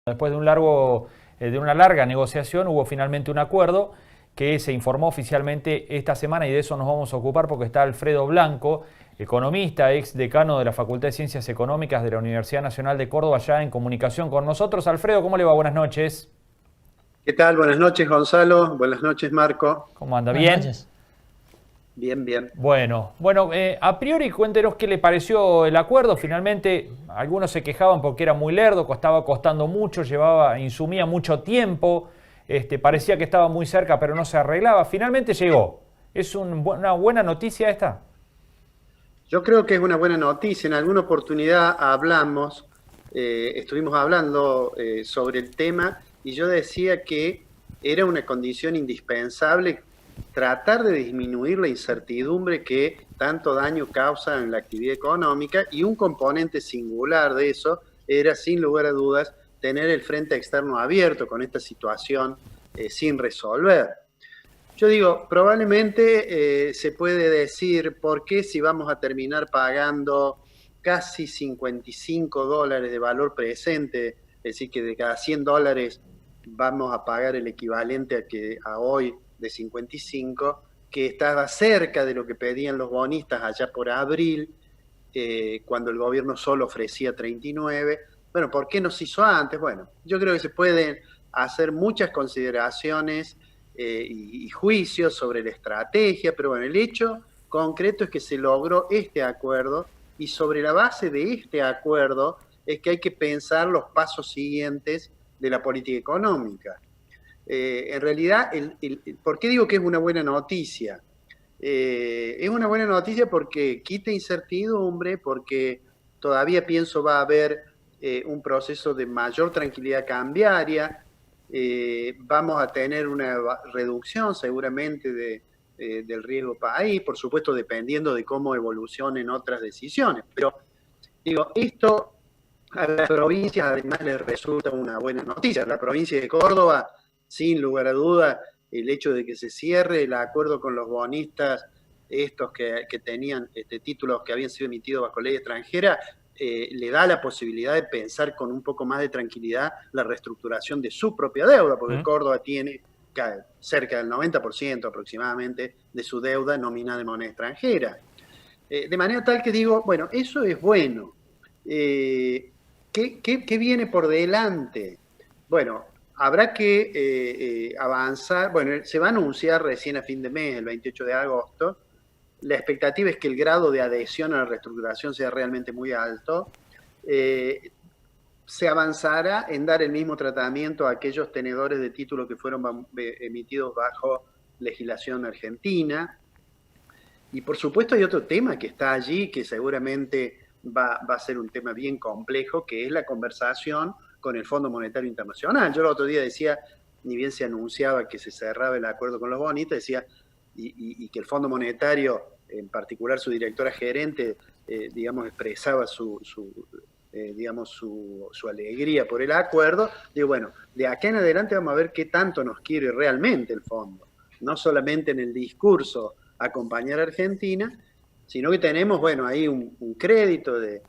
Después de una larga negociación hubo finalmente un acuerdo que se informó oficialmente esta semana y de eso nos vamos a ocupar porque está Alfredo Blanco, economista, ex decano de la Facultad de Ciencias Económicas de la Universidad Nacional de Córdoba, ya en comunicación con nosotros. Alfredo, ¿cómo le va? Buenas noches. ¿Qué tal? Buenas noches, Gonzalo. Buenas noches, Marco. ¿Cómo anda? Buenas ¿Bien? noches. Bien, bien. Bueno, a priori cuéntenos qué le pareció el acuerdo. Finalmente, algunos se quejaban porque era muy lerdo, estaba costando mucho, insumía mucho tiempo, parecía que estaba muy cerca, pero no se arreglaba. Finalmente llegó. ¿Es una buena noticia esta? Yo creo que es una buena noticia. En alguna oportunidad estuvimos hablando sobre el tema y yo decía que era una condición indispensable tratar de disminuir la incertidumbre que tanto daño causa en la actividad económica, y un componente singular de eso era, sin lugar a dudas, tener el frente externo abierto con esta situación sin resolver. Yo digo, probablemente se puede decir, ¿por qué si vamos a terminar pagando casi $55 de valor presente, es decir, que de cada $100 vamos a pagar el equivalente a hoy de 55, que estaba cerca de lo que pedían los bonistas allá por abril, cuando el gobierno solo ofrecía 39? Bueno, ¿por qué no se hizo antes? Bueno, yo creo que se pueden hacer muchas consideraciones y juicios sobre la estrategia, pero bueno, el hecho concreto es que se logró este acuerdo, y sobre la base de este acuerdo es que hay que pensar los pasos siguientes de la política económica. En realidad, ¿por qué digo que es una buena noticia? Es una buena noticia porque quita incertidumbre, porque todavía pienso va a haber un proceso de mayor tranquilidad cambiaria. Vamos a tener una reducción seguramente del riesgo país, por supuesto dependiendo de cómo evolucionen otras decisiones. Pero digo, esto a las provincias además les resulta una buena noticia. La provincia de Córdoba, sin lugar a duda, el hecho de que se cierre el acuerdo con los bonistas, estos que tenían títulos que habían sido emitidos bajo ley extranjera, le da la posibilidad de pensar con un poco más de tranquilidad la reestructuración de su propia deuda, porque Córdoba tiene cerca del 90% aproximadamente de su deuda nominada en moneda extranjera. De manera tal que digo, bueno, eso es bueno. ¿Qué viene por delante? Bueno, habrá que avanzar. Bueno, se va a anunciar recién a fin de mes, el 28 de agosto. La expectativa es que el grado de adhesión a la reestructuración sea realmente muy alto. Se avanzará en dar el mismo tratamiento a aquellos tenedores de títulos que fueron emitidos bajo legislación argentina. Y por supuesto hay otro tema que está allí, que seguramente va a ser un tema bien complejo, que es la conversación con el Fondo Monetario Internacional. Yo el otro día decía, ni bien se anunciaba que se cerraba el acuerdo con los bonistas, decía, y que el Fondo Monetario, en particular su directora gerente, digamos, expresaba su alegría por el acuerdo. Digo, bueno, de acá en adelante vamos a ver qué tanto nos quiere realmente el fondo, no solamente en el discurso acompañar a Argentina, sino que tenemos, bueno, ahí un crédito de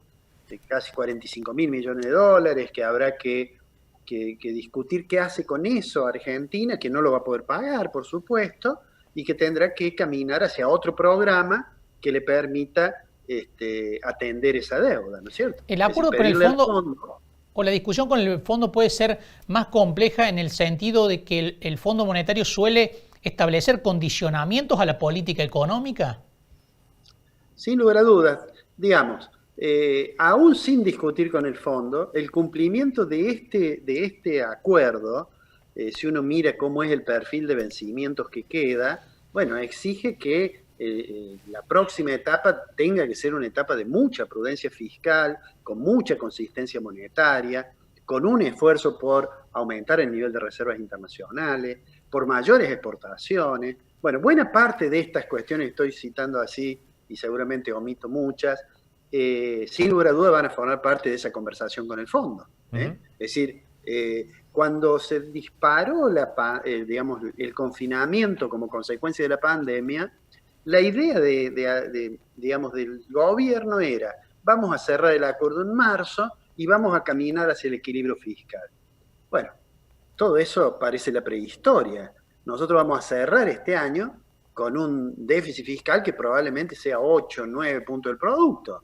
casi 45 mil millones de dólares, que habrá que discutir qué hace con eso Argentina, que no lo va a poder pagar, por supuesto, y que tendrá que caminar hacia otro programa que le permita atender esa deuda, ¿no es cierto? El Es decir, acuerdo con el pedirle al fondo fondo. o la discusión con el fondo puede ser más compleja en el sentido de que el Fondo Monetario suele establecer condicionamientos a la política económica. Sin lugar a dudas, digamos, aún sin discutir con el fondo, el cumplimiento de este acuerdo, si uno mira cómo es el perfil de vencimientos que queda, bueno, exige que la próxima etapa tenga que ser una etapa de mucha prudencia fiscal, con mucha consistencia monetaria, con un esfuerzo por aumentar el nivel de reservas internacionales, por mayores exportaciones. Bueno, buena parte de estas cuestiones estoy citando así y seguramente omito muchas, sin lugar a duda van a formar parte de esa conversación con el fondo. Es decir, cuando se disparó digamos, el confinamiento como consecuencia de la pandemia, la idea digamos, del gobierno era, vamos a cerrar el acuerdo en marzo y vamos a caminar hacia el equilibrio fiscal. Bueno, todo eso parece la prehistoria. Nosotros vamos a cerrar este año con un déficit fiscal que probablemente sea 8 o 9 puntos del producto,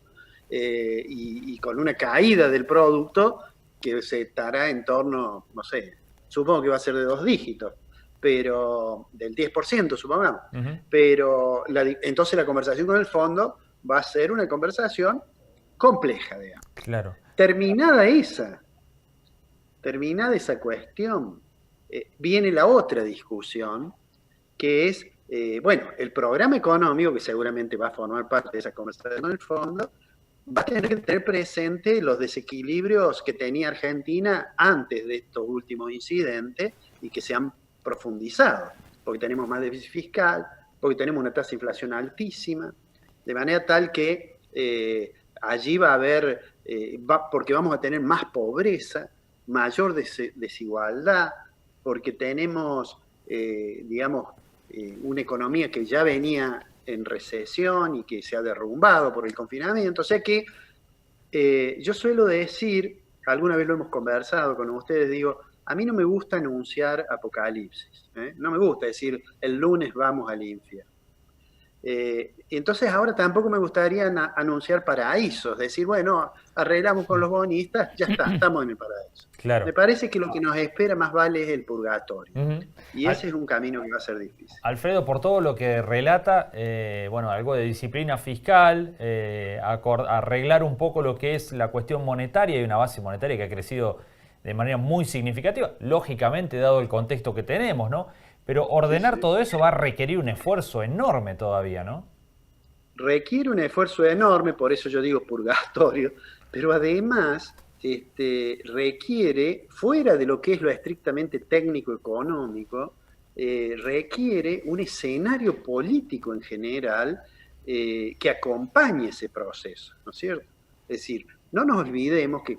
y con una caída del producto que se estará en torno, no sé, supongo que va a ser de 2 dígitos, pero del 10%, supongamos. Pero entonces la conversación con el fondo va a ser una conversación compleja, digamos. Claro. Terminada esa cuestión, viene la otra discusión, que es, bueno, el programa económico, que seguramente va a formar parte de esa conversación con el fondo, va a tener que tener presente los desequilibrios que tenía Argentina antes de estos últimos incidentes y que se han profundizado, porque tenemos más déficit fiscal, porque tenemos una tasa de inflación altísima, de manera tal que allí va a haber, porque vamos a tener más pobreza, mayor desigualdad, porque tenemos, digamos, una economía que ya venía en recesión y que se ha derrumbado por el confinamiento. O sea que yo suelo decir, alguna vez lo hemos conversado con ustedes, digo, a mí no me gusta anunciar apocalipsis, no me gusta decir el lunes vamos al infierno. Entonces ahora tampoco me gustaría anunciar paraísos, decir, bueno, arreglamos con los bonistas, ya está, estamos en el paraíso. Claro. Me parece que lo que nos espera más vale es el purgatorio. Y ese es un camino que va a ser difícil. Alfredo, por todo lo que relata, bueno, algo de disciplina fiscal, arreglar un poco lo que es la cuestión monetaria y una base monetaria que ha crecido de manera muy significativa, lógicamente dado el contexto que tenemos, ¿no? Pero ordenar todo eso va a requerir un esfuerzo enorme todavía, ¿no? Requiere un esfuerzo enorme, por eso yo digo purgatorio, pero además requiere, fuera de lo que es lo estrictamente técnico-económico, requiere un escenario político en general que acompañe ese proceso, ¿no es cierto? Es decir, no nos olvidemos que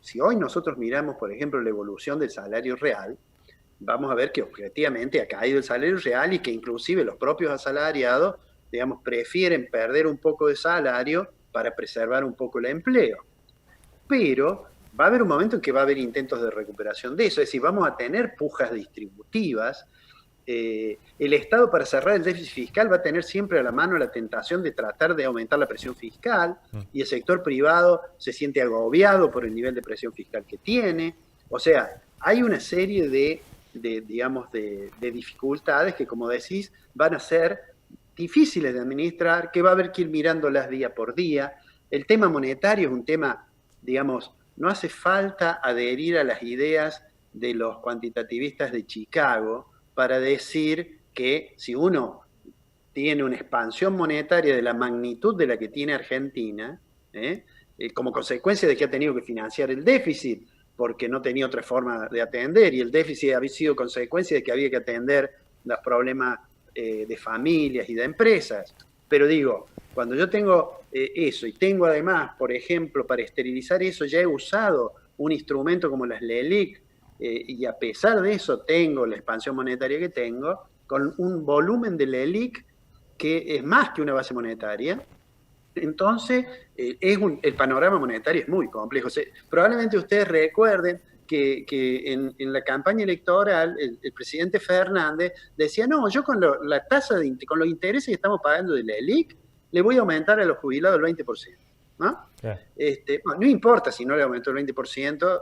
si hoy nosotros miramos, por ejemplo, la evolución del salario real, vamos a ver que objetivamente ha caído el salario real y que inclusive los propios asalariados, digamos, prefieren perder un poco de salario para preservar un poco el empleo. Pero va a haber un momento en que va a haber intentos de recuperación de eso, es decir, vamos a tener pujas distributivas. El Estado, para cerrar el déficit fiscal, va a tener siempre a la mano la tentación de tratar de aumentar la presión fiscal, y el sector privado se siente agobiado por el nivel de presión fiscal que tiene. O sea, hay una serie de dificultades que, como decís, van a ser difíciles de administrar, que va a haber que ir mirándolas día por día. El tema monetario es un tema, digamos, no hace falta adherir a las ideas de los cuantitativistas de Chicago para decir que si uno tiene una expansión monetaria de la magnitud de la que tiene Argentina, como consecuencia de que ha tenido que financiar el déficit, porque no tenía otra forma de atender, y el déficit había sido consecuencia de que había que atender los problemas de familias y de empresas. Pero digo, cuando yo tengo eso, y tengo además, por ejemplo, para esterilizar eso, ya he usado un instrumento como las LELIQ, y a pesar de eso tengo la expansión monetaria que tengo, con un volumen de LELIQ que es más que una base monetaria. Entonces, el panorama monetario es muy complejo. O sea, probablemente ustedes recuerden que en la campaña electoral el presidente Fernández decía, no, yo con la tasa con los intereses que estamos pagando de la ELIC, le voy a aumentar a los jubilados el 20%. ¿No? Yeah. No importa si no le aumentó el 20%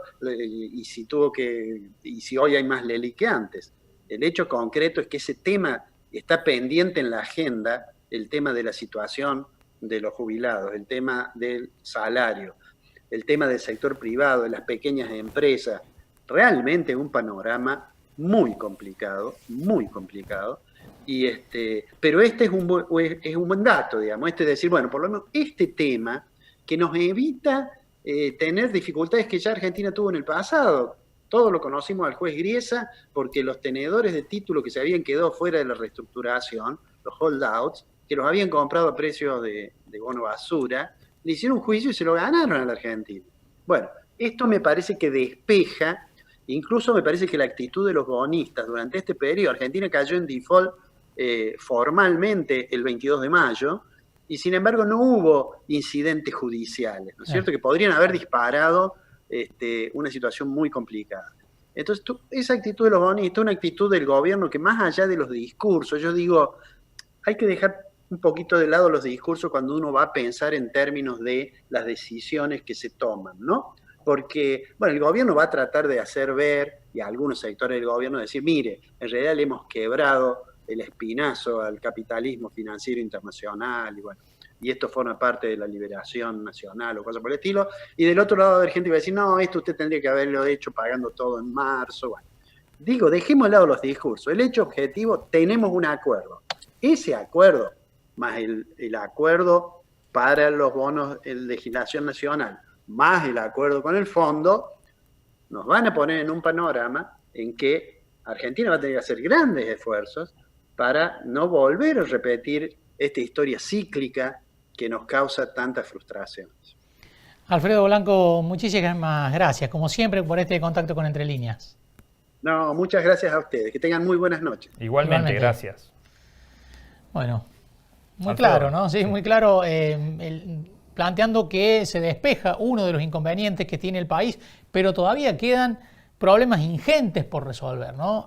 y si hoy hay más LELIC que antes. El hecho concreto es que ese tema está pendiente en la agenda, el tema de la situación de los jubilados, el tema del salario, el tema del sector privado, de las pequeñas empresas. Realmente un panorama muy complicado, pero este es un buen dato, digamos, es decir, bueno, por lo menos este tema que nos evita tener dificultades que ya Argentina tuvo en el pasado. Todos lo conocimos al juez Griesa porque los tenedores de título que se habían quedado fuera de la reestructuración, los holdouts, que los habían comprado a precios de bono basura, le hicieron un juicio y se lo ganaron a la Argentina. Bueno, esto me parece que despeja, incluso me parece que la actitud de los bonistas durante este periodo, Argentina cayó en default formalmente el 22 de mayo, y sin embargo no hubo incidentes judiciales, ¿no es cierto?, que podrían haber disparado una situación muy complicada. Entonces, esa actitud de los bonistas es una actitud del gobierno que más allá de los discursos, yo digo, hay que dejar un poquito de lado los discursos cuando uno va a pensar en términos de las decisiones que se toman, ¿no? Porque, bueno, el gobierno va a tratar de hacer ver, y a algunos sectores del gobierno decir, mire, en realidad le hemos quebrado el espinazo al capitalismo financiero internacional, y bueno, y esto forma parte de la liberación nacional o cosas por el estilo, y del otro lado va a haber gente que va a decir, no, esto usted tendría que haberlo hecho pagando todo en marzo, bueno. Digo, dejemos de lado los discursos, el hecho objetivo, tenemos un acuerdo. Ese acuerdo, más el acuerdo para los bonos en legislación nacional, más el acuerdo con el fondo, nos van a poner en un panorama en que Argentina va a tener que hacer grandes esfuerzos para no volver a repetir esta historia cíclica que nos causa tantas frustraciones. Alfredo Blanco, muchísimas gracias, como siempre, por este contacto con Entre Líneas. No, muchas gracias a ustedes. Que tengan muy buenas noches. Igualmente. Gracias. Bueno, muy Alfredo, claro, ¿no? Sí, muy claro, planteando que se despeja uno de los inconvenientes que tiene el país, pero todavía quedan problemas ingentes por resolver, ¿no?